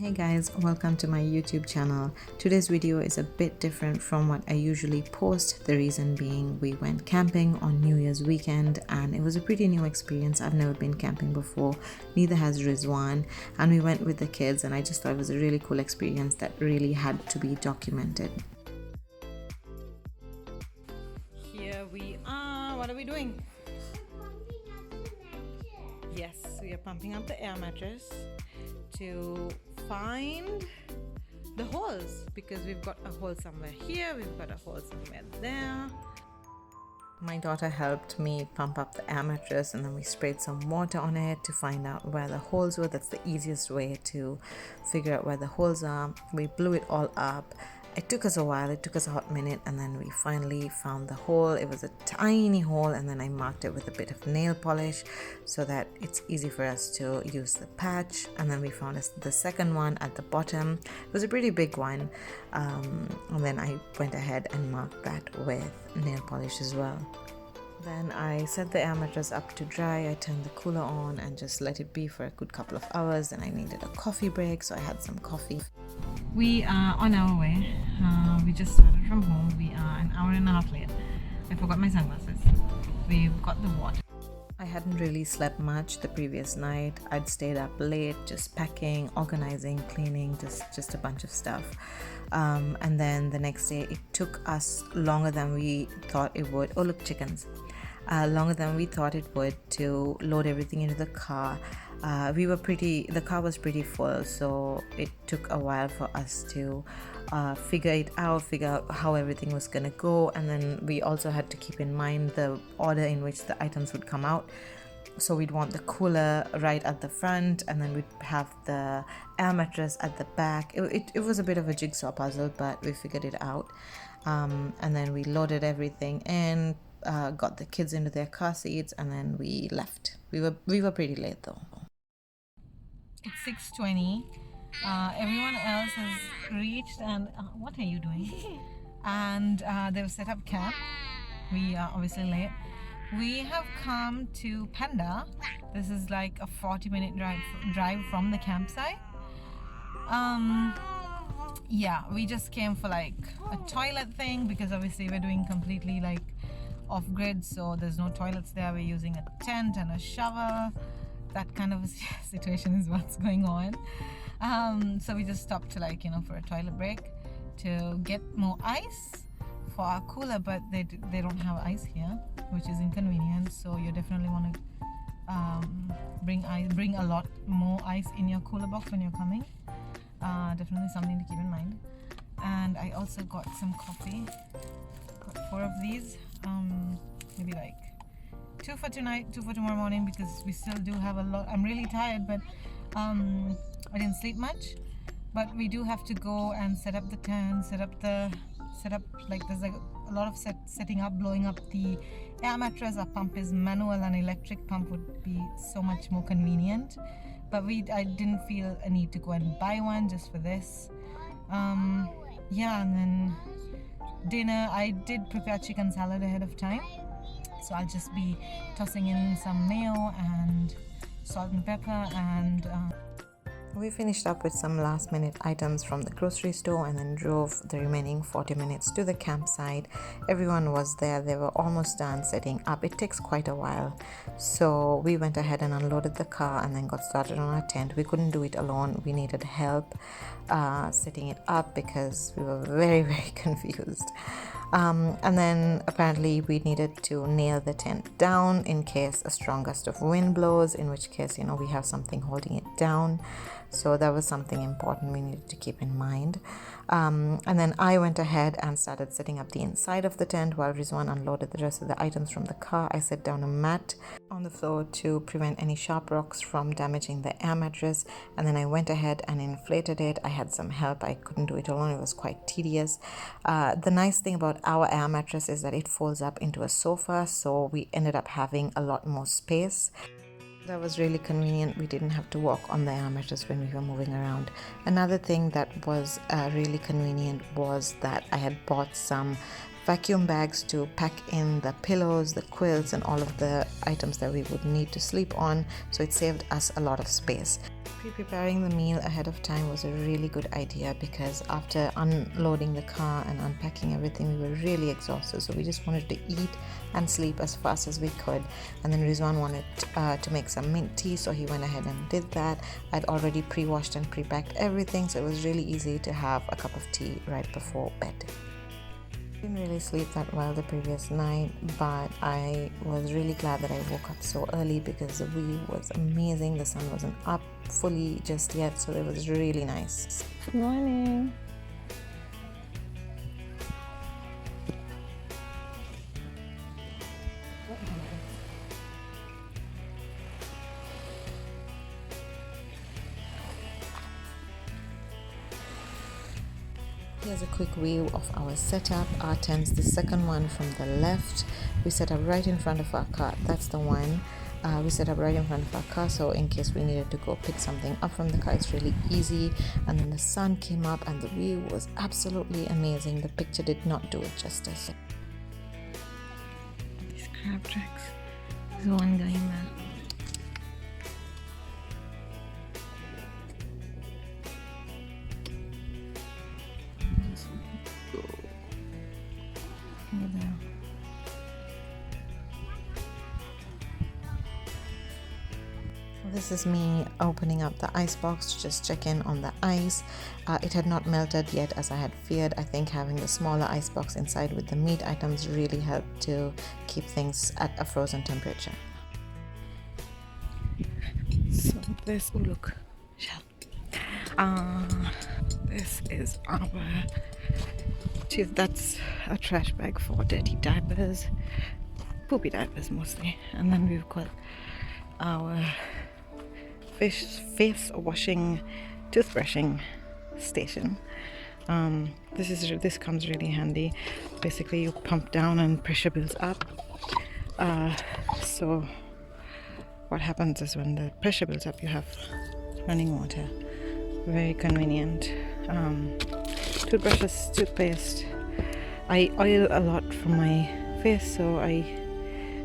Hey guys, welcome to my YouTube channel. Today's video is a bit different from what I usually post. The reason being we went camping on New Year's weekend and it was a pretty new experience. I've never been camping before, neither has Rizwan, and we went with the kids and I just thought it was a really cool experience that really had to be documented. Here we are. What are we doing? Yes, we are pumping up the air mattress to find the holes because we've got a hole somewhere here, we've got a hole somewhere there. My daughter helped me pump up the air mattress and then we sprayed some water on it to find out where the holes were. That's the easiest way to figure out where the holes are. We blew it all up. It took us a while, it took us a hot minute, and then we finally found the hole. It was a tiny hole, and then I marked it with a bit of nail polish so that it's easy for us to use the patch. And then we found the second one at the bottom. It was a pretty big one, and then I went ahead and marked that with nail polish as well. Then I set the air mattress up to dry. I turned the cooler on and just let it be for a good couple of hours. Then I needed a coffee break, so I had some coffee. We are on our way. We just started from home. We are an hour and a half late. I forgot my sunglasses. We've got the water. I hadn't really slept much the previous night. I'd stayed up late just packing, organizing, cleaning, just a bunch of stuff. And then the next day it took us longer than we thought it would. Oh look, chickens. Longer than we thought it would to load everything into the car. The car was pretty full, so it took a while for us to figure out how everything was gonna go. And then we also had to keep in mind the order in which the items would come out. So we'd want the cooler right at the front, and then we'd have the air mattress at the back. It was a bit of a jigsaw puzzle, but we figured it out. And then we loaded everything in, got the kids into their car seats, and then we left. We were pretty late though. It's 6:20. Everyone else has reached, and what are you doing? And they've set up camp. We are obviously late. We have come to Panda. This is like a 40-minute drive from the campsite. Yeah, we just came for like a toilet thing because obviously we're doing completely like off-grid, so there's no toilets there. We're using a tent and a shower. That kind of a situation is what's going on. So we just stopped to for a toilet break to get more ice for our cooler, but they don't have ice here, which is inconvenient. So you definitely want to bring a lot more ice in your cooler box when you're coming. Definitely something to keep in mind. And I also got some coffee. Got 4 of these. Maybe like 2 for tonight, 2 for tomorrow morning, because we still do have a lot. I'm really tired, but I didn't sleep much. But we do have to go and set up the tent, set up like there's like a lot of setting up, blowing up the air mattress. Our pump is manual, an electric pump would be so much more convenient. But I didn't feel a need to go and buy one just for this. Yeah, and then dinner, I did prepare chicken salad ahead of time. So I'll just be tossing in some mayo and salt and pepper, and we finished up with some last minute items from the grocery store and then drove the remaining 40 minutes to the campsite. Everyone was there. They were almost done setting up. It takes quite a while. So we went ahead and unloaded the car and then got started on our tent. We couldn't do it alone. We needed help setting it up because we were very, very confused. And then apparently we needed to nail the tent down in case a strong gust of wind blows, in which case, we have something holding it down. So that was something important we needed to keep in mind. And then I went ahead and started setting up the inside of the tent while Rizwan unloaded the rest of the items from the car. I set down a mat on the floor to prevent any sharp rocks from damaging the air mattress, and then I went ahead and inflated it. I had some help. I couldn't do it alone. It was quite tedious. The nice thing about our air mattress is that it folds up into a sofa, so we ended up having a lot more space. That was really convenient. We didn't have to walk on the air mattress when we were moving around. Another thing that was really convenient was that I had bought some vacuum bags to pack in the pillows, the quilts, and all of the items that we would need to sleep on, so it saved us a lot of space. Preparing the meal ahead of time was a really good idea because after unloading the car and unpacking everything, we were really exhausted, so we just wanted to eat and sleep as fast as we could. And then Rizwan wanted to make some mint tea, so he went ahead and did that. I'd already pre-washed and pre-packed everything, so it was really easy to have a cup of tea right before bed. Didn't really sleep that well the previous night, but I was really glad that I woke up so early because the view was amazing. The sun wasn't up fully just yet, so it was really nice. Good morning. Here's a quick view of our setup. Our tents, the second one from the left, we set up right in front of our car. That's the one we set up right in front of our car, so in case we needed to go pick something up from the car, it's really easy. And then the sun came up and the view was absolutely amazing. The picture did not do it justice. These crab tracks. There's one guy in there. This is me opening up the ice box to just check in on the ice. It had not melted yet as I had feared. I think having the smaller ice box inside with the meat items really helped to keep things at a frozen temperature. So this, oh look, shell. This is our, that's a trash bag for dirty diapers, poopy diapers mostly. And then we've got our face washing, toothbrushing station. This comes really handy. Basically you pump down and pressure builds up. So what happens is when the pressure builds up, you have running water. Very convenient. Toothbrushes, toothpaste. I oil a lot for my face, so I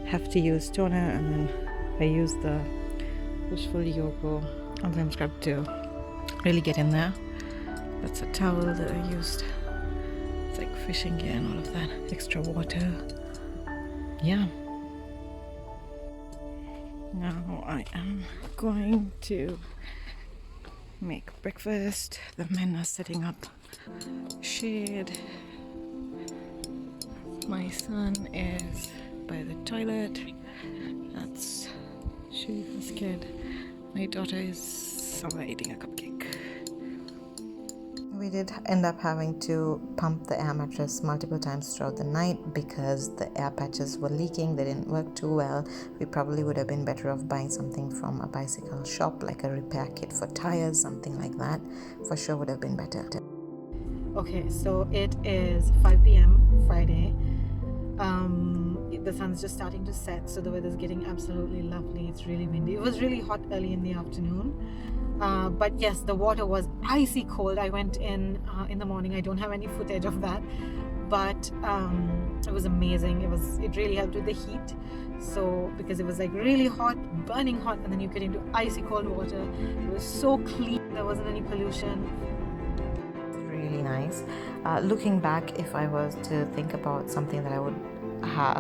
have to use toner, and then I use the Wishful Yogo enzyme scrub to really get in there. That's a towel that I used. It's like fishing gear and all of that. Extra water. Yeah. Now I am going to make breakfast. The men are setting up shade. My son is by the toilet. That's she's scared. My daughter is somewhere eating a cupcake. We did end up having to pump the air mattress multiple times throughout the night because the air patches were leaking. They didn't work too well. We probably would have been better off buying something from a bicycle shop, like a repair kit for tires, something like that. For sure would have been better. Okay, so it is 5 p.m. Friday. The sun's just starting to set, so the weather's getting absolutely lovely. It's really windy. It was really hot early in the afternoon, but yes, the water was icy cold. I went in the morning. I don't have any footage of that, but it was amazing. It really helped with the heat, so because it was like really hot, burning hot, and then you get into icy cold water. It was so clean. There wasn't any pollution. Really nice. Looking back, if I was to think about something that I would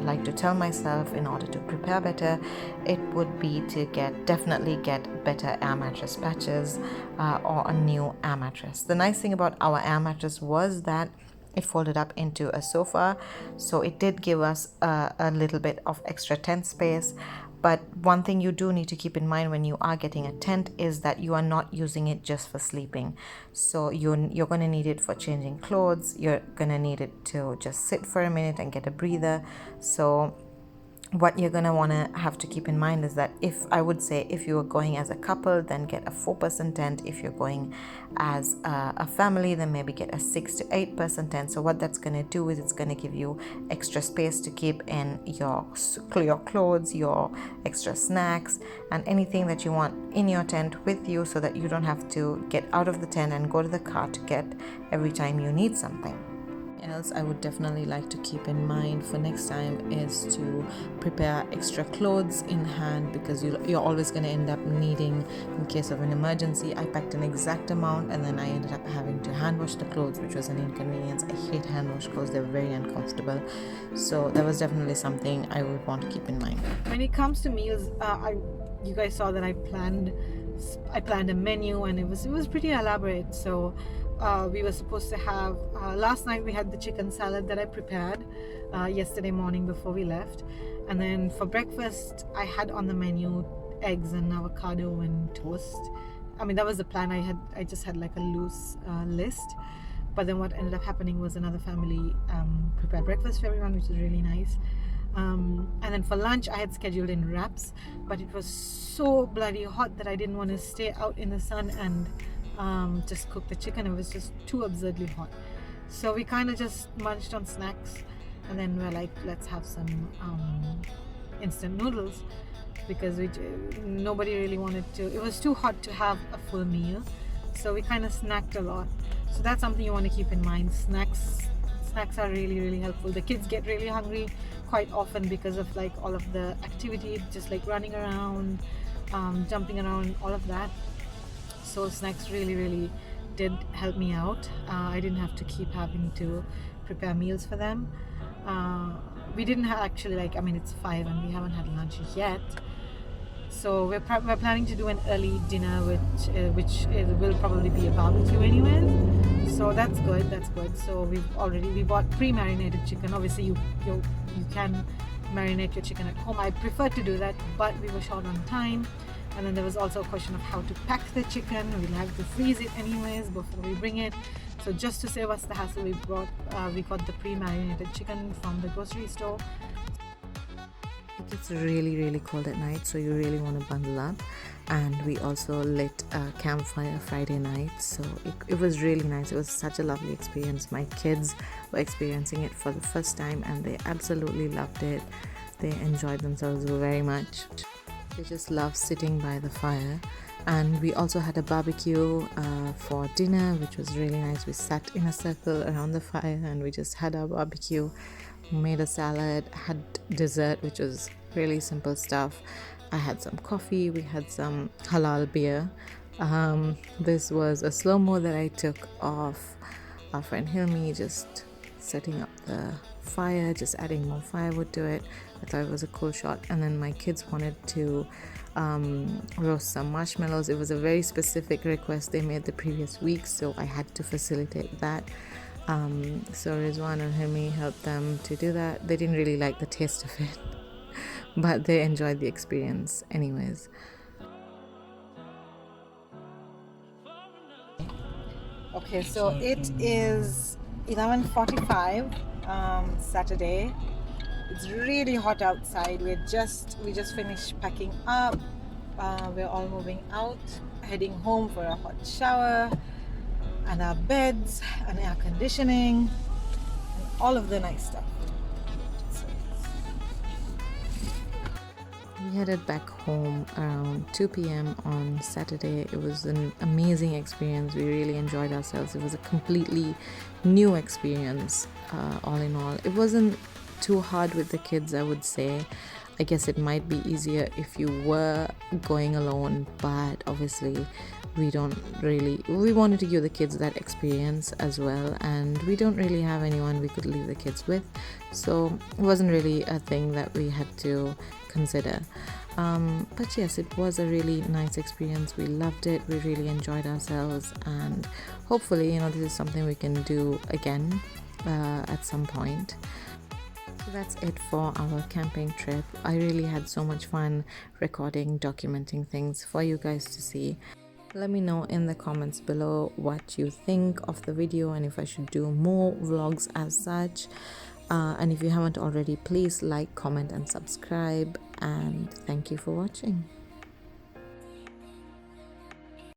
like to tell myself in order to prepare better, it would be to definitely get better air mattress patches or a new air mattress. The nice thing about our air mattress was that it folded up into a sofa, so it did give us a little bit of extra tent space. But one thing you do need to keep in mind when you are getting a tent is that you are not using it just for sleeping. So you're going to need it for changing clothes. You're going to need it to just sit for a minute and get a breather. So what you're going to want to have to keep in mind is that if you are going as a couple, then get a 4-person tent. If you're going as a family, then maybe get a 6 to 8-person tent. So what that's going to do is it's going to give you extra space to keep in your clothes, your extra snacks, and anything that you want in your tent with you, so that you don't have to get out of the tent and go to the car to get every time you need something. else I would definitely like to keep in mind for next time is to prepare extra clothes in hand, because you're always going to end up needing in case of an emergency. I packed an exact amount and then I ended up having to hand wash the clothes, which was an inconvenience. I hate hand wash clothes, they're very uncomfortable. So that was definitely something I would want to keep in mind. When it comes to meals, you guys saw that I planned a menu, and it was pretty elaborate. So we were supposed to have last night we had the chicken salad that I prepared yesterday morning before we left, and then for breakfast I had on the menu eggs and avocado and toast. I mean, that was the plan. I just had like a loose list, but then what ended up happening was another family prepared breakfast for everyone, which was really nice. And then for lunch I had scheduled in wraps, but it was so bloody hot that I didn't want to stay out in the sun and just cook the chicken. It was just too absurdly hot, so we kind of just munched on snacks, and then we're like, let's have some instant noodles, because nobody really wanted to. It was too hot to have a full meal, so we kind of snacked a lot. So that's something you want to keep in mind. Snacks are really helpful. The kids get really hungry quite often because of like all of the activity, just like running around, jumping around, all of that. So snacks really did help me out. I didn't have to keep having to prepare meals for them. We didn't have actually, like, I mean, it's 5 and we haven't had lunch yet, so we're planning to do an early dinner, which will probably be a barbecue anyways. So that's good. So we bought pre-marinated chicken. Obviously you can marinate your chicken at home. I prefer to do that, but we were short on time. And then there was also a question of how to pack the chicken. We'll have to freeze it anyways before we bring it. So just to save us the hassle, we got the pre-marinated chicken from the grocery store. It gets really cold at night, so you really want to bundle up. And we also lit a campfire Friday night, so it was really nice. It was such a lovely experience. My kids were experiencing it for the first time and they absolutely loved it. They enjoyed themselves very much. They just love sitting by the fire. And we also had a barbecue for dinner, which was really nice. We sat in a circle around the fire and we just had our barbecue, made a salad, had dessert, which was really simple stuff. I had some coffee, we had some halal beer. This was a slow-mo that I took of our friend Hilmi, just setting up the fire, just adding more firewood to it. I thought it was a cool shot. And then my kids wanted to roast some marshmallows. It was a very specific request they made the previous week, so I had to facilitate that. So Rizwan and Hilmi helped them to do that. They didn't really like the taste of it, but they enjoyed the experience anyways. Okay, so it is 11:45 Saturday. It's really hot outside. We just finished packing up. We're all moving out, heading home for a hot shower and our beds and air conditioning and all of the nice stuff. We headed back home around 2 p.m. on Saturday. It was an amazing experience. We really enjoyed ourselves. It was a completely new experience, all in all. It wasn't too hard with the kids, I would say. I guess it might be easier if you were going alone, but obviously we wanted to give the kids that experience as well, and we don't really have anyone we could leave the kids with, so it wasn't really a thing that we had to consider. But yes, it was a really nice experience. We loved it. We really enjoyed ourselves, and hopefully, this is something we can do again at some point. So that's it for our camping trip. I really had so much fun recording, documenting things for you guys to see. Let me know in the comments below what you think of the video and if I should do more vlogs as such. And if you haven't already, please like, comment and subscribe, and thank you for watching.